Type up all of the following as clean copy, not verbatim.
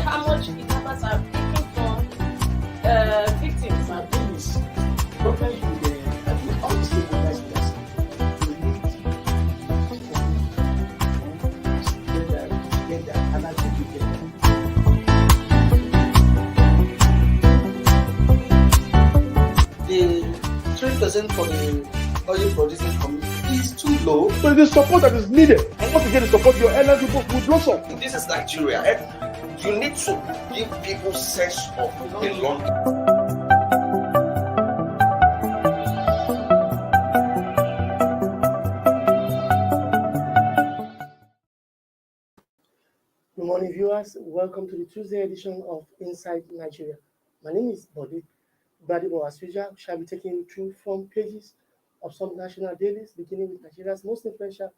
how much kidnappers are taking from victims. My thing is, government should obviously organize this. Get that, and I think you get that. The 3% for the oil producing community is too low. So it is support that is needed. And once again, support your energy will blossom. This is Nigeria. You need to give people sense of belonging. Good morning, viewers. Welcome to the Tuesday edition of Inside Nigeria. My name is Bobby Badibo. As usual, we shall be taking you through front pages of some national dailies, beginning with Nigeria's most influential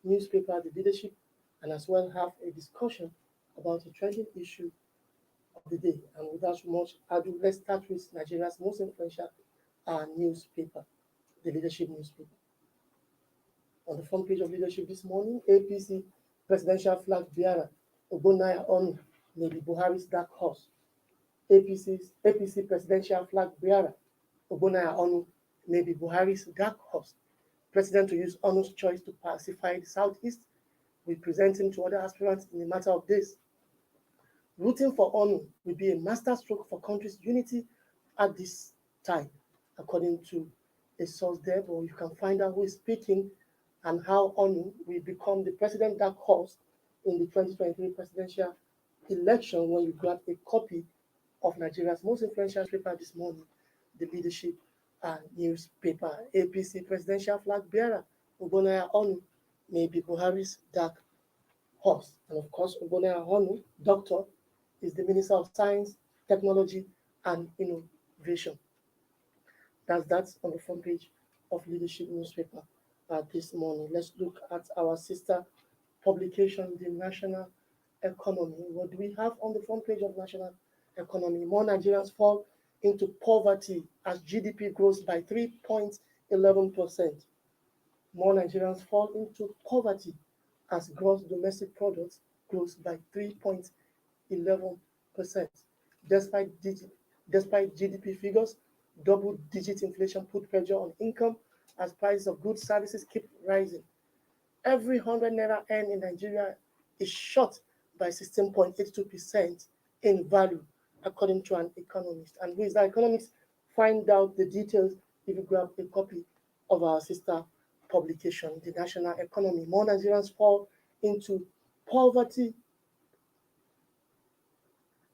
newspaper, The Leadership, and as well have a discussion about a trending issue of the day. And without much ado, let's start with Nigeria's most influential newspaper, The Leadership newspaper. On the front page of Leadership this morning, APC presidential flag bearer Ogbonnaya Onu may be Buhari's dark horse. APC presidential flag bearer Ogbonnaya Onu may be Buhari's dark horse. President to use Onu's choice to pacify the Southeast, will present him to other aspirants in a matter of days. Rooting for Onu will be a masterstroke for country's unity at this time, according to a source there, but you can find out who is speaking and how Onu will become the president dark horse in the 2023 presidential election when you grab a copy of Nigeria's most influential paper this morning, The Leadership newspaper. APC presidential flag bearer Ogbonnaya Onu may be Buhari's dark horse. And of course, Ogbonnaya Onu, doctor, is the Minister of Science, Technology, and Innovation. That's on the front page of Leadership newspaper this morning. Let's look at our sister publication, The National Economy. What do we have on the front page of National Economy? More Nigerians fall into poverty as GDP grows by 3.11%. More Nigerians fall into poverty as gross domestic product grows by 3.11%. Despite GDP figures, double-digit inflation put pressure on income as prices of goods services keep rising. Every 100 naira earned in Nigeria is short by 16.82% in value, according to an economist. And who is that economist? Find out the details if you grab a copy of our sister publication, The National Economy. More Nigerians fall into poverty.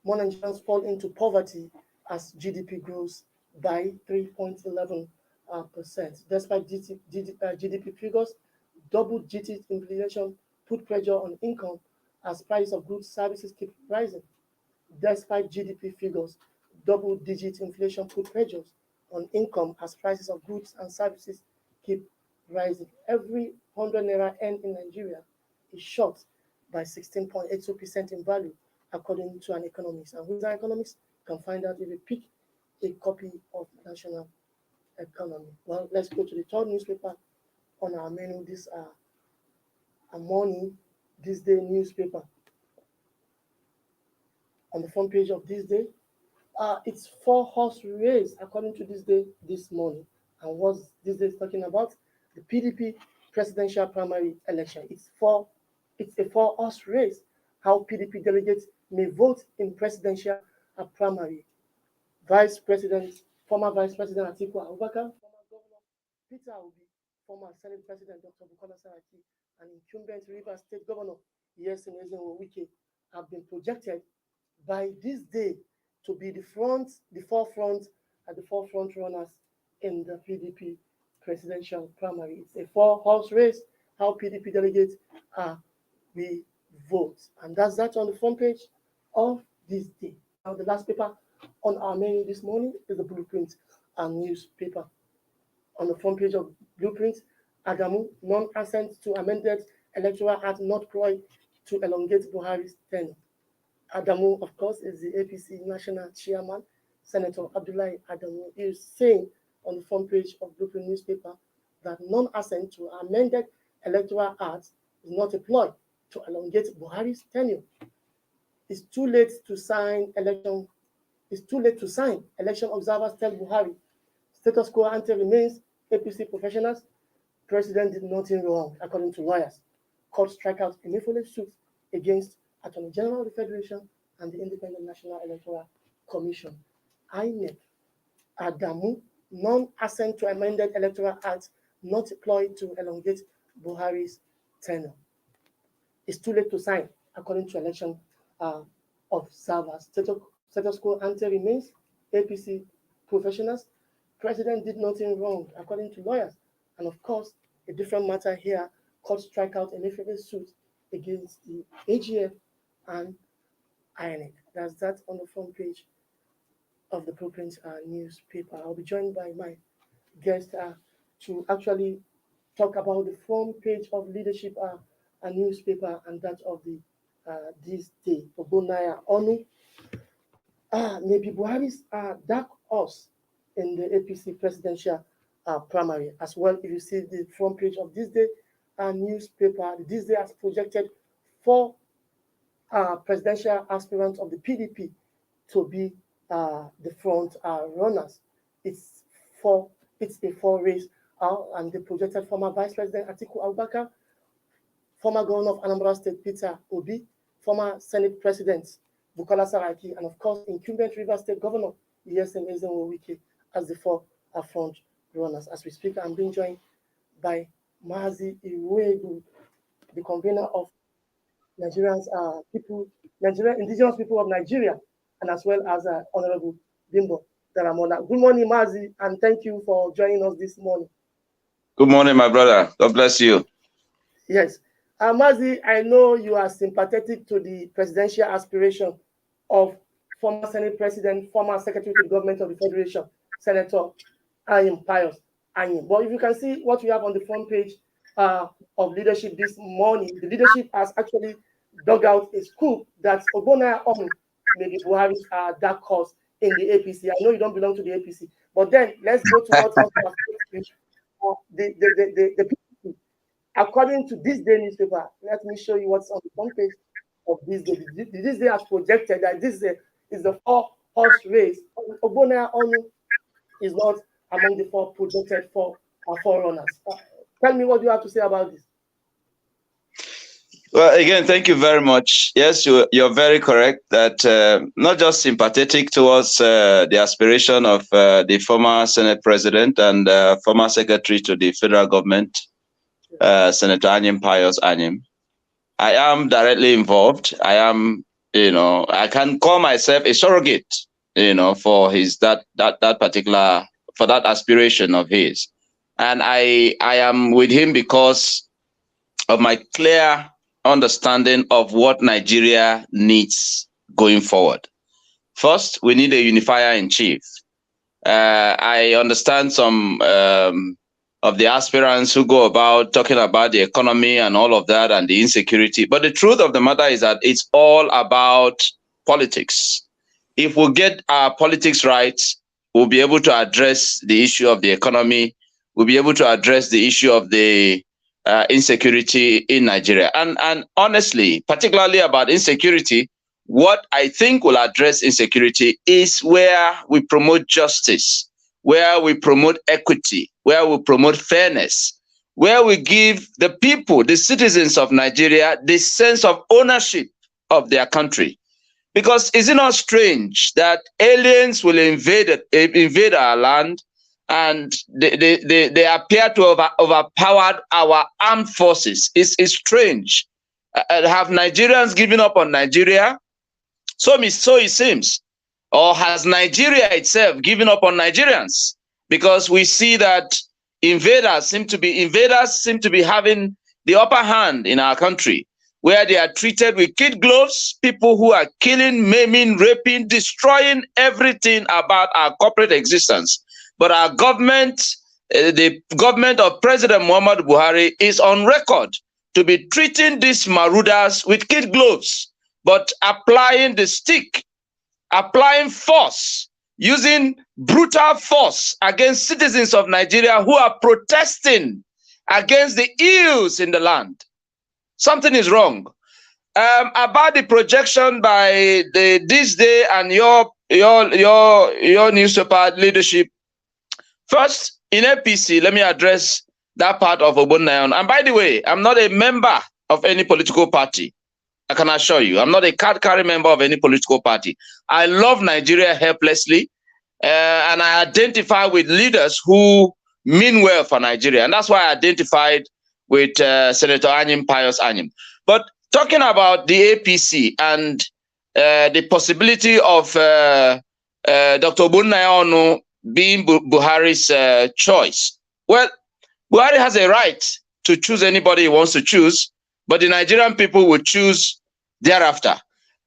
More Nigerians fall into poverty as GDP grows by 3.11%. Despite GDP figures, double-digit inflation put pressure on income as price of goods services keep rising. Despite GDP figures, double-digit inflation put pressures on income as prices of goods and services keep rising. Every 100 naira earned in Nigeria is short by 16.82% in value, according to an economist. And who's that economist? You can find out if you pick a copy of National Economy. Well, let's go to the third newspaper on our menu this morning, THISDAY newspaper. On the front page of THISDAY, it's 4-horse race, according to THISDAY this morning. And what's THISDAY talking about? The PDP presidential primary election. It's a 4-horse race. How PDP delegates may vote in presidential primary. Former Vice President Atiku Abubakar, former Governor Peter Obi, former Senate President Dr. Bukola Saraki, and incumbent Rivers State Governor Nyesom Wike have been projected by this day to be the forefront runners in the PDP presidential primary. It's a 4-horse race. How PDP delegates we vote, and that's that on the front page of this day. Now, the last paper on our menu this morning is the Blueprint and newspaper. On the front page of Blueprint, Adamu, non-assent to amended Electoral Act not ploy to elongate Buhari's tenure. Adamu, of course, is the APC national chairman. Senator Abdullahi Adamu is saying on the front page of Blueprint newspaper that non-assent to amended Electoral Act is not a ploy to elongate Buhari's tenure. It's too late to sign election. It's too late to sign. Election observers tell Buhari. Status quo ante remains. APC professionals. President did nothing wrong, according to lawyers. Court strike out Emefiele's suit against Attorney General of the Federation and the Independent National Electoral Commission. INEC, Adamu, non-assent to amended Electoral Act not employed to elongate Buhari's tenure. It's too late to sign, according to election observers. Status quo ante remains. APC professionals. President did nothing wrong, according to lawyers. And of course, a different matter here, court strike out Emefiele's suit against the AGF and INEC. That's that on the front page of the Blueprint newspaper. I'll be joined by my guest to actually talk about the front page of Leadership a newspaper and that of the THISDAY. Ogbonnaya Onu. Maybe Buhari's dark horse in the APC presidential primary as well. If you see the front page of THISDAY newspaper, the THISDAY has projected 4 presidential aspirants of the PDP to be the front runners. It's a 4 race, and they projected former Vice President Atiku Abubakar, former Governor of Anambra State Peter Obi, former Senate President Bukola Saraki, and of course incumbent Rivers State Governor Nyesom Ezenwo-Wike as the 4 front runners. As we speak, I'm being joined by Mazi Iwegu, the convener of Nigerians indigenous people of Nigeria, and as well as Honorable Bimbo Daramola. Good morning, Mazi, and thank you for joining us this morning. Good morning, my brother. God bless you. Yes. Mazi, I know you are sympathetic to the presidential aspiration of former Senate President, former Secretary to the Government of the Federation, Senator Ayim Pius Ayim. But if you can see what we have on the front page of Leadership this morning, the Leadership has actually dug out a scoop that Ogbonnaya Onu may be Buhari's dark horse in the APC. I know you don't belong to the APC, but then let's go to what the PDP. According to THISDAY newspaper, let me show you what's on the front page of THISDAY. THISDAY has projected that this is the 4-horse race. Ogbonnaya Onu is not among the 4 projected forerunners. Tell me what you have to say about this. Well, again, thank you very much. Yes, you're very correct that not just sympathetic towards the aspiration of the former Senate President and former Secretary to the Federal Government, Senator Ayim Pius Ayim. I am directly involved. I am, I can call myself a surrogate, for that particular, for that aspiration of his. And I am with him because of my clear understanding of what Nigeria needs going forward. First, we need a unifier in chief. I understand some of the aspirants who go about talking about the economy and all of that and the insecurity. But the truth of the matter is that it's all about politics. If we get our politics right, we'll be able to address the issue of the economy. We'll be able to address the issue of the insecurity in Nigeria. And honestly, particularly about insecurity, what I think will address insecurity is where we promote justice, where we promote equity, where we promote fairness, where we give the people, the citizens of Nigeria, the sense of ownership of their country. Because is it not strange that aliens will invade our land and they appear to have overpowered our armed forces? It's strange. Have Nigerians given up on Nigeria? So it seems. Or has Nigeria itself given up on Nigerians? Because we see that invaders seem to be having the upper hand in our country, where they are treated with kid gloves, people who are killing, maiming, raping, destroying everything about our corporate existence. But our government, the government of President Muhammadu Buhari, is on record to be treating these marauders with kid gloves, but applying the stick, applying force, using brutal force against citizens of Nigeria who are protesting against the ills in the land. Something is wrong. About the projection by the THISDAY and your newspaper leadership. First, in APC, let me address that part of Ogbonnayan. And by the way, I'm not a member of any political party. I can assure you, I'm not a card-carrying member of any political party. I love Nigeria helplessly, and I identify with leaders who mean well for Nigeria. And that's why I identified with Senator Pius Anyim. But talking about the APC and the possibility of Dr. Ogbonnayan being Buhari's choice. Well, Buhari has a right to choose anybody he wants to choose, but the Nigerian people will choose thereafter.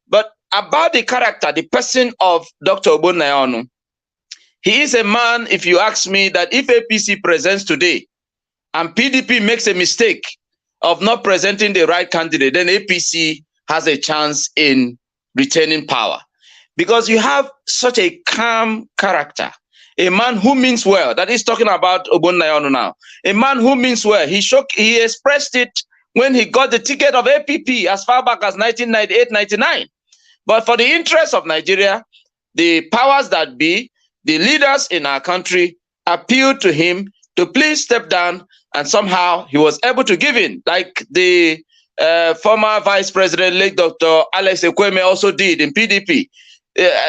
But about the character, the person of Dr. Ogbonnayan, he is a man, if you ask me, that if APC presents today and PDP makes a mistake of not presenting the right candidate, then APC has a chance in retaining power. Because you have such a calm character, a man who means well. That is talking about Ogbonnayan now. A man who means well. He expressed it when he got the ticket of APP as far back as 1998-99. But for the interest of Nigeria, the powers that be, the leaders in our country, appealed to him to please step down, and somehow he was able to give in, like the former Vice President, late Dr. Alex Ekweme, also did in PDP.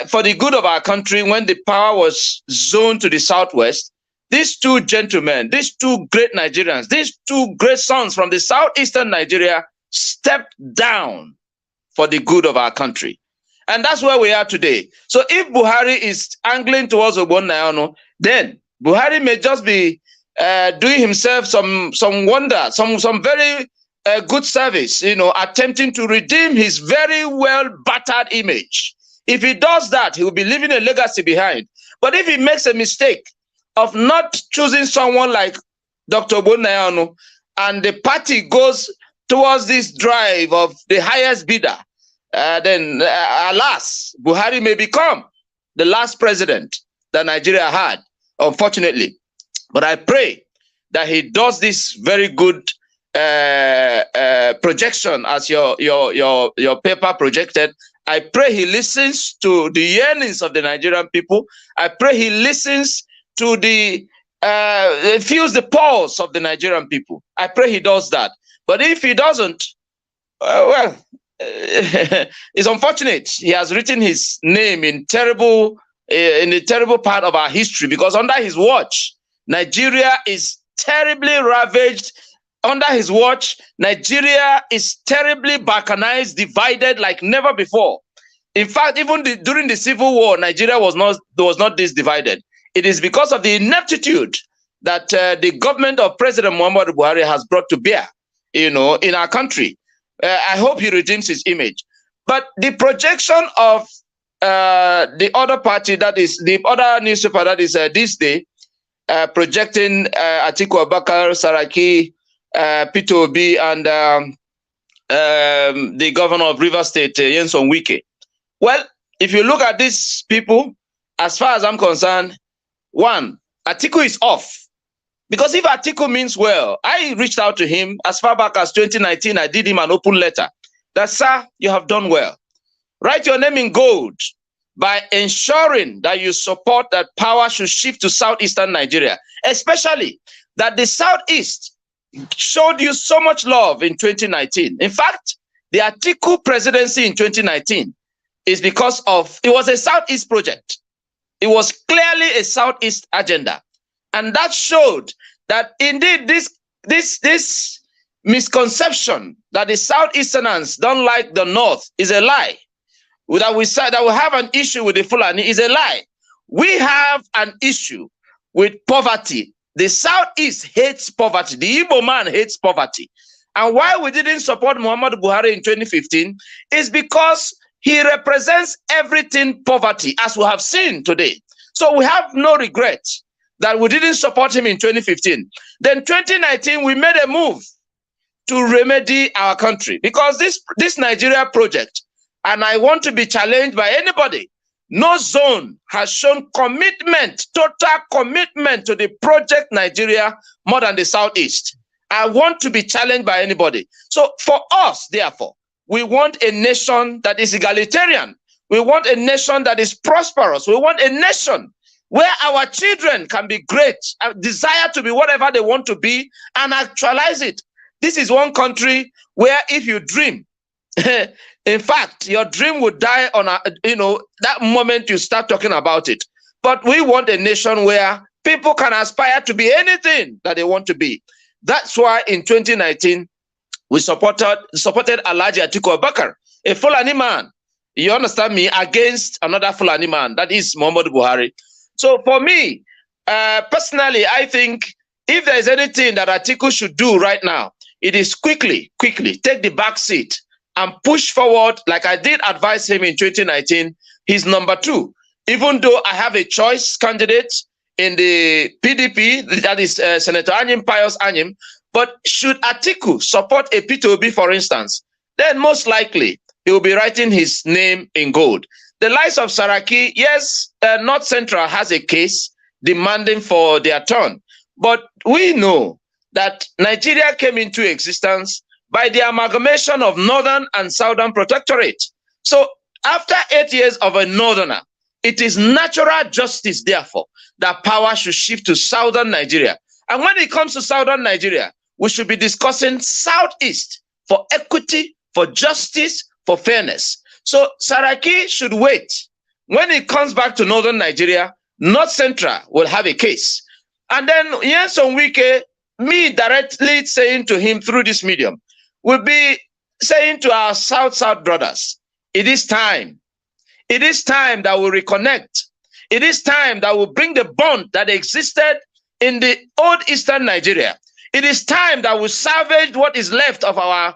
For the good of our country, when the power was zoned to the southwest, these two gentlemen, these two great Nigerians, these two great sons from the southeastern Nigeria stepped down for the good of our country. And that's where we are today. So if Buhari is angling towards Ogbonnayan, then Buhari may just be doing himself some wonder, some very good service, attempting to redeem his very well battered image. If he does that, he will be leaving a legacy behind. But if he makes a mistake of not choosing someone like Dr. Ogbonnayan, and the party goes towards this drive of the highest bidder, then alas, Buhari may become the last president that Nigeria had, unfortunately. But I pray that he does this very good projection as your paper projected. I pray he listens to the yearnings of the Nigerian people. I pray he listens to feels the pulse of the Nigerian people. I pray he does that. But if he doesn't, well, it's unfortunate. He has written his name in a terrible part of our history, because under his watch, Nigeria is terribly ravaged. Under his watch, Nigeria is terribly balkanized, divided like never before. In fact, even during the Civil War, Nigeria was not this divided. It is because of the ineptitude that the government of President Muhammadu Buhari has brought to bear, in our country. I hope he redeems his image. But the projection of the other party, that is the other newspaper, that is THISDAY, projecting Atiku Abubakar, Saraki, Peter Obi, and the governor of Rivers State, Nyesom Wike. Well, if you look at these people, as far as I'm concerned, one, Atiku is off. Because if Atiku means well, I reached out to him as far back as 2019. I did him an open letter that, sir, you have done well. Write your name in gold by ensuring that you support that power should shift to southeastern Nigeria, especially that the southeast showed you so much love in 2019. In fact, the Atiku presidency in 2019 is because it was a southeast project. It was clearly a southeast agenda. And that showed that indeed this misconception that the southeasterners don't like the north is a lie. That we have an issue with the Fulani is a lie. We have an issue with poverty. The southeast hates poverty. The Igbo man hates poverty. And why we didn't support Muhammadu Buhari in 2015 is because he represents everything poverty, as we have seen today. So we have no regret that we didn't support him in 2015. Then 2019, we made a move to remedy our country, because this Nigeria project, and I want to be challenged by anybody, no zone has shown commitment, total commitment to the project Nigeria more than the Southeast. I want to be challenged by anybody. So for us, therefore, we want a nation that is egalitarian. We want a nation that is prosperous. We want a nation where our children can be great, desire to be whatever they want to be, and actualize it. This is one country where if you dream, in fact, your dream would die on that moment you start talking about it. But we want a nation where people can aspire to be anything that they want to be. That's why in 2019, we supported Alhaji Atiku Abubakar, a Fulani man, you understand me, against another Fulani man, that is Muhammadu Buhari. So for me, personally, I think if there is anything that Atiku should do right now, it is quickly take the back seat and push forward, like I did advise him in 2019, he's number 2. Even though I have a choice candidate in the PDP, that is Senator Anyim Pius Anyim, but should Atiku support a P2B, for instance, then most likely he will be writing his name in gold. The likes of Saraki, yes, North Central has a case demanding for their turn, but we know that Nigeria came into existence by the amalgamation of Northern and Southern Protectorate. So after 8 years of a Northerner, it is natural justice, therefore, that power should shift to Southern Nigeria. And when it comes to Southern Nigeria, we should be discussing Southeast for equity, for justice, for fairness. So Saraki should wait. When it comes back to Northern Nigeria, North Central will have a case. And then Nyesom Wike, me directly saying to him through this medium, will be saying to our South brothers, it is time. It is time that we reconnect. It is time that we bring the bond that existed in the old Eastern Nigeria. It is time that we salvage what is left of our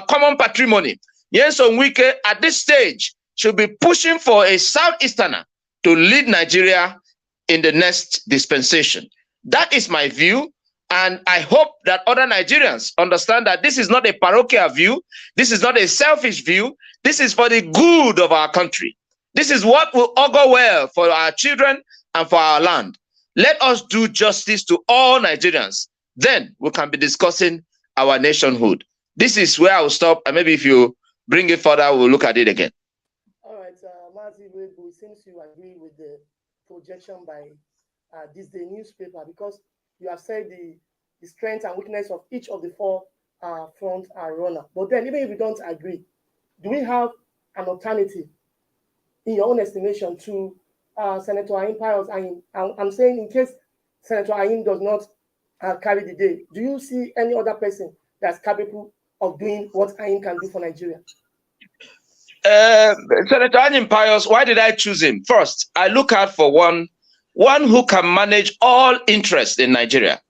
common patrimony. Nyesom Wike at this stage should be pushing for a Southeasterner to lead Nigeria in the next dispensation. That is my view. And I hope that other Nigerians understand that this is not a parochial view. This is not a selfish view. This is for the good of our country. This is what will augur well for our children and for our land. Let us do justice to all Nigerians. Then we can be discussing our nationhood. This is where I will stop. And maybe if you bring it further, we'll look at it again. All right, Mazi, it seems you agree with the projection by THISDAY newspaper, because you have said the strength and weakness of each of the 4 front runner. But then, even if you don't agree, do we have an alternative, in your own estimation, to Senator Anyim Pius Anyim? I'm saying in case Senator Anyim does not carry the day, do you see any other person that's capable of doing what Anyim can do for Nigeria? Senator Anyim Pius, why did I choose him? First, I look out for one who can manage all interests in Nigeria.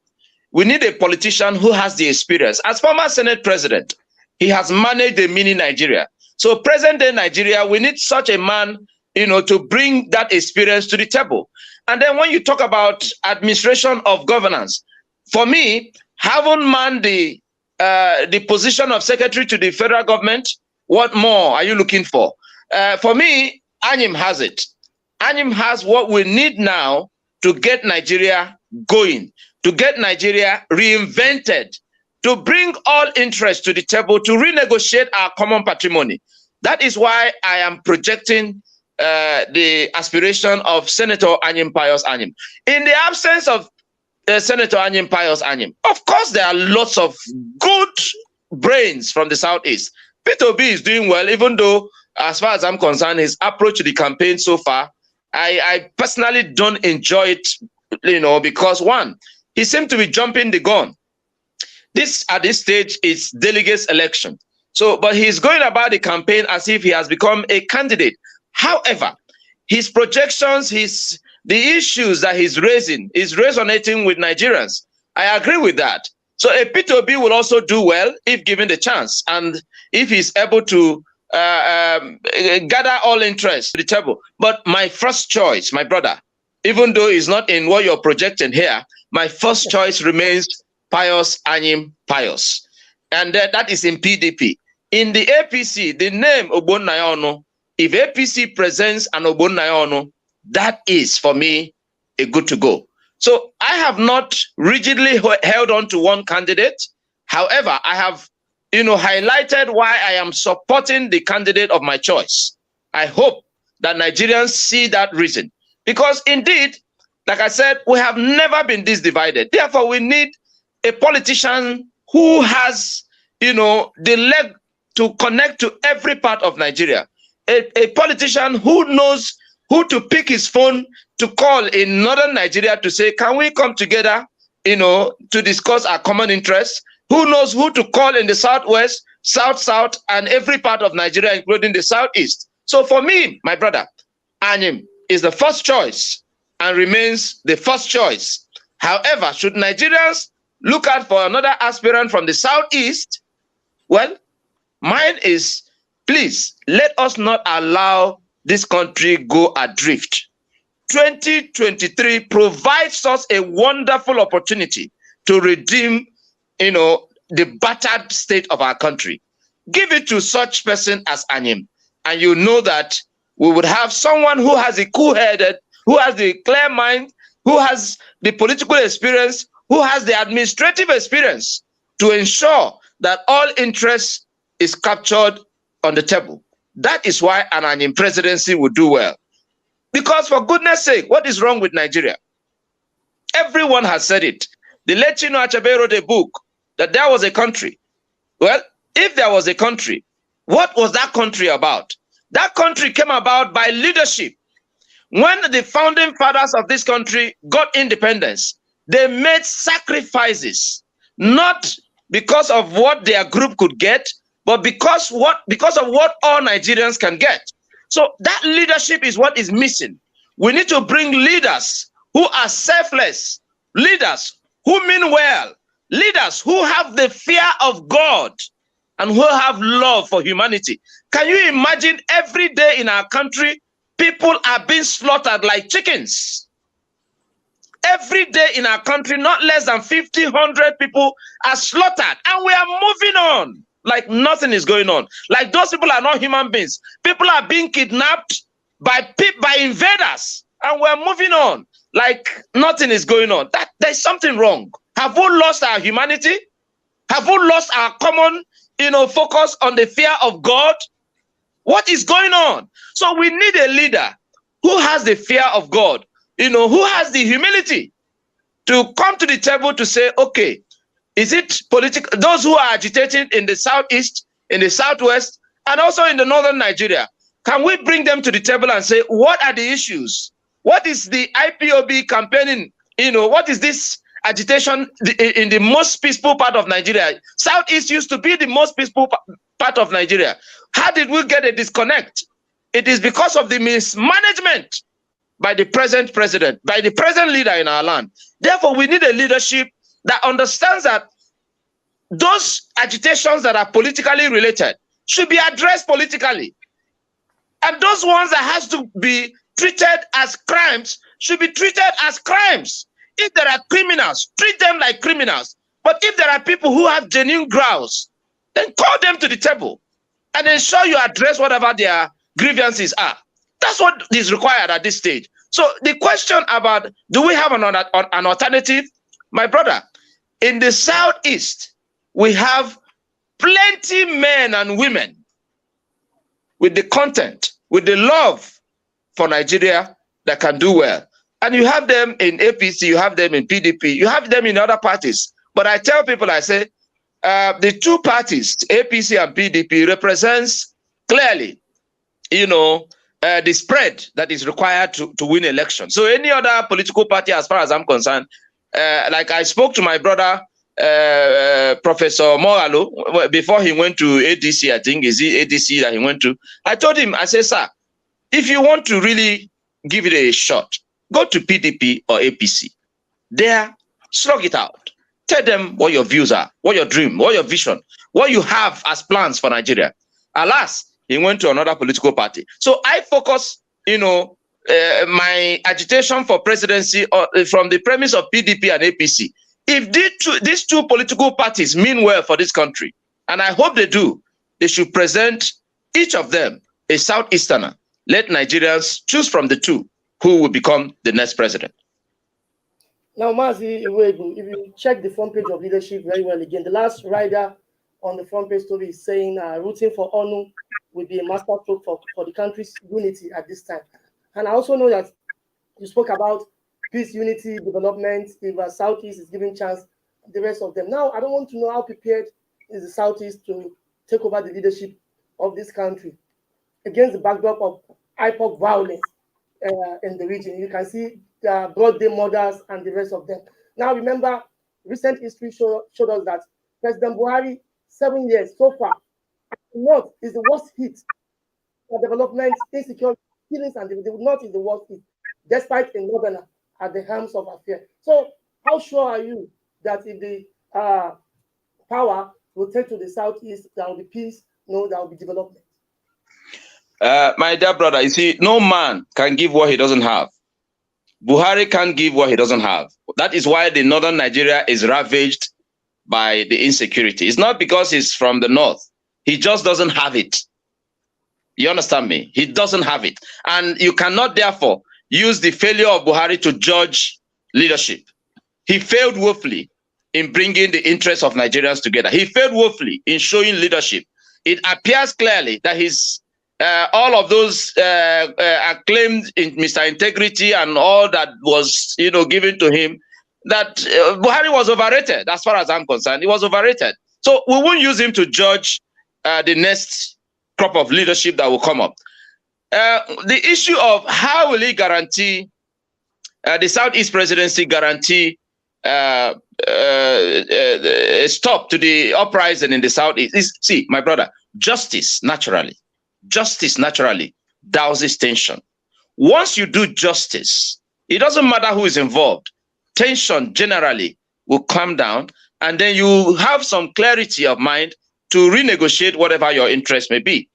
We need a politician who has the experience. As former Senate president, he has managed a mini Nigeria. So present-day Nigeria, we need such a man, to bring that experience to the table. And then when you talk about administration of governance, for me, having manned the position of secretary to the federal government, what more are you looking for? For me, Anyim has it. Anyim has what we need now to get Nigeria going, to get Nigeria reinvented, to bring all interests to the table, to renegotiate our common patrimony. That is why I am projecting the aspiration of Senator Anyim Pius Anyim. In the absence of Senator Anyim Pius Anyim, of course, there are lots of good brains from the Southeast. P2B is doing well, even though, as far as I'm concerned, his approach to the campaign so far, I personally don't enjoy it, because one, he seemed to be jumping the gun. At this stage, it's delegates election. So, but he's going about the campaign as if he has become a candidate. However, his projections, the issues that he's raising is resonating with Nigerians. I agree with that. So a P2B will also do well if given the chance, and if he's able to gather all interest to the table. But my first choice, my brother, even though it's not in what you're projecting here, my first choice remains Pius Anyim Pius. And that is in PDP. In the APC, the name Ogbonnaya, if APC presents an Ogbonnaya, that is, for me, a good to go. So I have not rigidly held on to one candidate. However, I have highlighted why I am supporting the candidate of my choice. I hope that Nigerians see that reason. Because indeed, like I said, we have never been this divided. Therefore, we need a politician who has, the leg to connect to every part of Nigeria. A politician who knows who to pick his phone to call in northern Nigeria to say, can we come together, to discuss our common interests? Who knows who to call in the southwest, south, and every part of Nigeria, including the southeast. So for me, my brother, Anyim is the first choice and remains the first choice. However, should Nigerians look out for another aspirant from the southeast? Well, mine is, please, let us not allow this country go adrift. 2023 provides us a wonderful opportunity to redeem, the battered state of our country. Give it to such person as Anyim, and you know that we would have someone who has a cool-headed, who has the clear mind, who has the political experience, who has the administrative experience to ensure that all interest is captured on the table. That is why an Anyim presidency would do well. Because for goodness sake, what is wrong with Nigeria? Everyone has said it. The late Chinua Achebe wrote a book that there was a country. Well, if there was a country, what was that country about? That country came about by leadership. When the founding fathers of this country got independence, they made sacrifices, not because of what their group could get, but because of what all Nigerians can get. So that leadership is what is missing. We need to bring leaders who are selfless, leaders who mean well, leaders who have the fear of God and who have love for humanity. Can you imagine every day in our country, people are being slaughtered like chickens? Every day in our country, not less than 50, 100 people are slaughtered, and we are moving on like nothing is going on. Like those people are not human beings. People are being kidnapped by invaders, and we're moving on like nothing is going on. There's something wrong. Have we lost our humanity? Have we lost our common, focus on the fear of God? What is going on? So we need a leader who has the fear of God, who has the humility to come to the table to say, okay, is it political? Those who are agitating in the southeast, in the southwest, and also in the northern Nigeria, can we bring them to the table and say, what are the issues? What is the IPOB campaigning? What is this agitation in the most peaceful part of Nigeria? Southeast used to be the most peaceful part of Nigeria. How did we get a disconnect? It is because of the mismanagement by the present president, by the present leader in our land. Therefore, we need a leadership that understands that those agitations that are politically related should be addressed politically. And those ones that has to be treated as crimes should be treated as crimes. If there are criminals, treat them like criminals. But if there are people who have genuine grounds, then call them to the table and ensure you address whatever their grievances are. That's what is required at this stage. So the question about, do we have an alternative? My brother, in the southeast, we have plenty men and women with the content, with the love for Nigeria that can do well. And you have them in APC, you have them in PDP, you have them in other parties. But I tell people, I say, the two parties, APC and PDP, represents clearly, the spread that is required to win elections. So any other political party, as far as I'm concerned, like I spoke to my brother, Professor Mogalo, before he went to ADC, I think, is it ADC that he went to? I told him, I said, sir, if you want to really give it a shot, go to PDP or APC. There, slug it out. Tell them what your views are, what your dream, what your vision, what you have as plans for Nigeria. Alas, he went to another political party. So I focus, my agitation for presidency from the premise of PDP and APC. If these two political parties mean well for this country, and I hope they do, they should present each of them a Southeasterner. Let Nigerians choose from the two who will become the next president. Now, Mazi, if you check the front page of leadership very well again, the last rider on the front page story is saying rooting for ONU will be a masterstroke for the country's unity at this time. And I also know that you spoke about peace, unity, development. If Southeast is giving chance, the rest of them. Now, I don't want to know how prepared is the Southeast to take over the leadership of this country against the backdrop of IPOC violence in the region. You can see the broad day murders and the rest of them. Now, remember, recent history showed us that President Buhari, 7 years so far, North is the worst hit for development, insecurity, killings, and the North is the worst hit, despite a northerner at the helms of affairs. So, how sure are you that if the power will take to the Southeast, there will be peace, no, there will be development? My dear brother, you see, no man can give what he doesn't have. Buhari can't give what he doesn't have. That is why the northern Nigeria is ravaged by the insecurity. It's not because he's from the north. He just doesn't have it. You understand me? He doesn't have it. And you cannot therefore use the failure of Buhari to judge leadership. He failed woefully in bringing the interests of Nigerians together. He failed woefully in showing leadership. It appears clearly that his all of those acclaimed in Mr. Integrity and all that was, given to him, that Buhari was overrated. As far as I'm concerned, he was overrated. So we won't use him to judge the next crop of leadership that will come up. The issue of how will he guarantee the Southeast presidency guarantee a stop to the uprising in the Southeast? See, my brother, justice naturally douses tension. Once you do justice, it doesn't matter who is involved. Tension generally will calm down, and then you have some clarity of mind to renegotiate whatever your interest may be.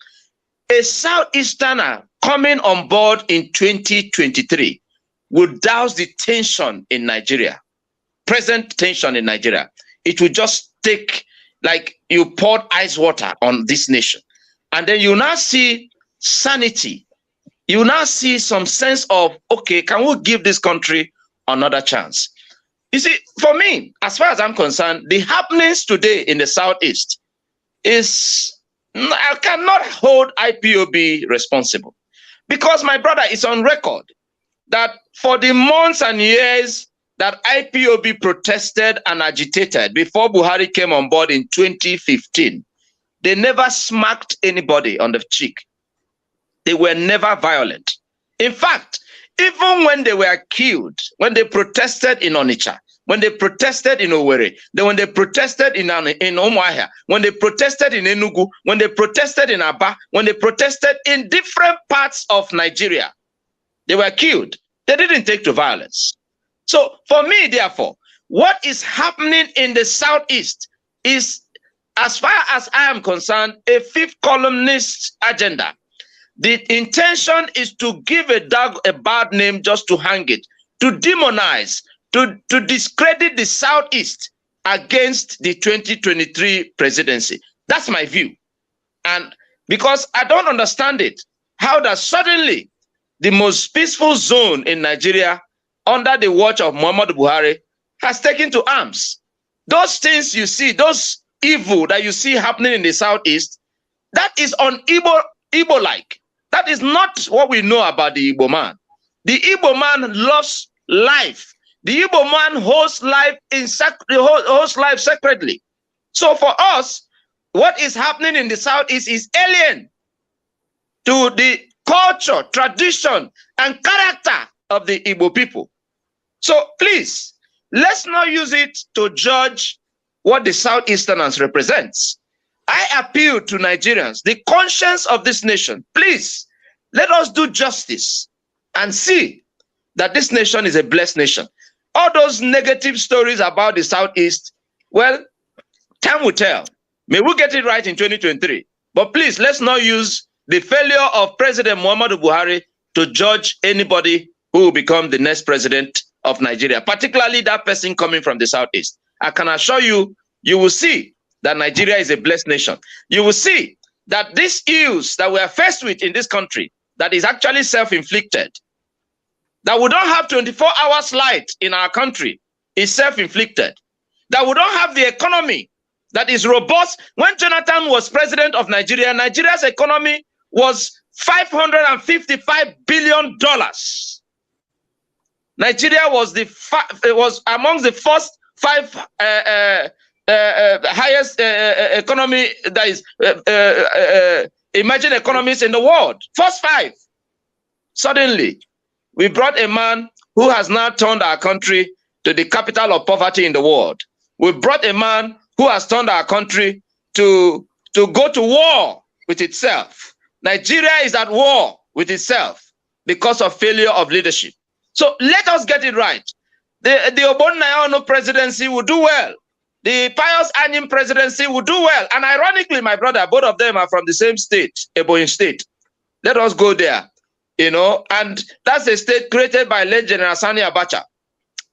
A Southeasterner coming on board in 2023 will douse the tension in Nigeria, present tension in Nigeria. It will just take, like you poured ice water on this nation. And then you now see sanity. You now see some sense of, okay, can we give this country another chance? You see, for me, as far as I'm concerned, the happenings today in the Southeast is, I cannot hold IPOB responsible. Because, my brother, it's on record that for the months and years that IPOB protested and agitated before Buhari came on board in 2015, they never smacked anybody on the cheek. They were never violent. In fact, even when they were killed, when they protested in Onitsha, when they protested in Owerri, when they protested in Umuahia, when they protested in Enugu, when they protested in Aba, when they protested in different parts of Nigeria, they were killed. They didn't take to violence. So for me, therefore, what is happening in the Southeast is, as far as I am concerned, a fifth columnist agenda. The intention is to give a dog a bad name just to hang it, to demonize, to discredit the Southeast against the 2023 presidency. That's my view. And because I don't understand it, how that suddenly the most peaceful zone in Nigeria under the watch of Muhammadu Buhari has taken to arms. Those things you see, those evil that you see happening in the Southeast, that is on Igbo-like. That is not what we know about the Igbo man. The Igbo man loves life. The Igbo man holds life sacredly. So for us, what is happening in the Southeast is alien to the culture, tradition, and character of the Igbo people. So please, let's not use it to judge what the Southeasterners represents. I appeal to Nigerians, the conscience of this nation. Please, let us do justice and see that this nation is a blessed nation. All those negative stories about the Southeast, well, time will tell. May we get it right in 2023. But please, let's not use the failure of President Muhammadu Buhari to judge anybody who will become the next president of Nigeria, particularly that person coming from the Southeast. I can assure you, you will see that Nigeria is a blessed nation. You will see that these ills that we are faced with in this country, that is actually self-inflicted, that we don't have 24 hours light in our country, is self-inflicted, that we don't have the economy that is robust. When Jonathan was president of Nigeria, Nigeria's economy was $555 billion. Nigeria was among the first five highest economy, that is emerging economies in the world. First five. Suddenly, we brought a man who has now turned our country to the capital of poverty in the world. We brought a man who has turned our country to go to war with itself. Nigeria is at war with itself because of failure of leadership. So let us get it right. The Ogbonnaya presidency will do well. The Pius Anyim presidency will do well. And ironically, my brother, both of them are from the same state, Ebonyi State. Let us go there, and that's a state created by late General Sani Abacha,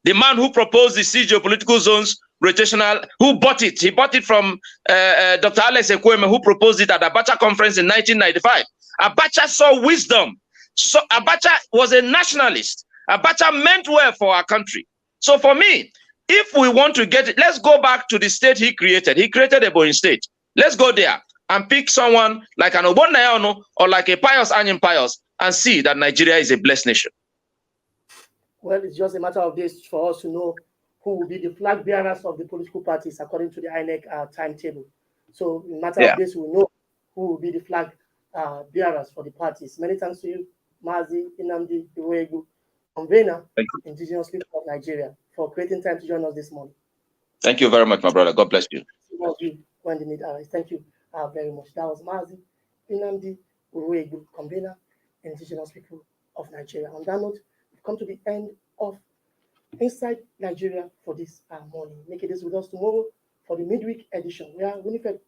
the man who proposed the geopolitical zones rotational, who bought it. He bought it from Dr. Alex Ekweme, who proposed it at the Abacha conference in 1995. Abacha saw wisdom. So Abacha was a nationalist. Abacha meant well for our country. So for me, if we want to get it, let's go back to the state he created. He created Ebonyi State. Let's go there and pick someone like an Ogbonnaya or like a Pius Anyim Pius and see that Nigeria is a blessed nation. Well, it's just a matter of days for us to know who will be the flag bearers of the political parties according to the INEC timetable. So in a matter of days, we will know who will be the flag bearers for the parties. Many thanks to you, Mazi Nnamdi Iruegbu, convener, Indigenous People of Nigeria, for creating time to join us this morning. Thank you very much, my brother. God bless you. When the need arises. Thank you very much. That was Mazi Nnamdi Iruegbu, convener, Indigenous People of Nigeria. On that note, we've come to the end of Inside Nigeria for this morning. Make it this with us tomorrow for the midweek edition, where Winifred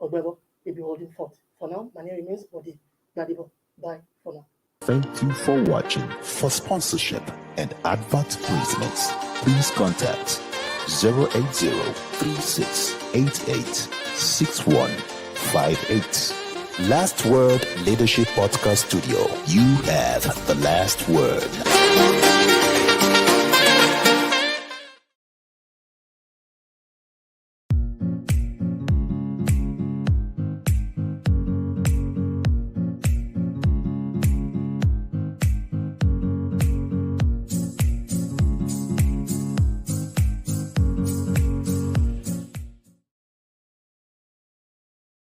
Ogbebo will be holding forth. For now, my name remains Body Gbadebo. Bye for now. Thank you for watching. For sponsorship and advert placements, please contact 080-3688-6158. Last Word Leadership Podcast Studio. You have the last word.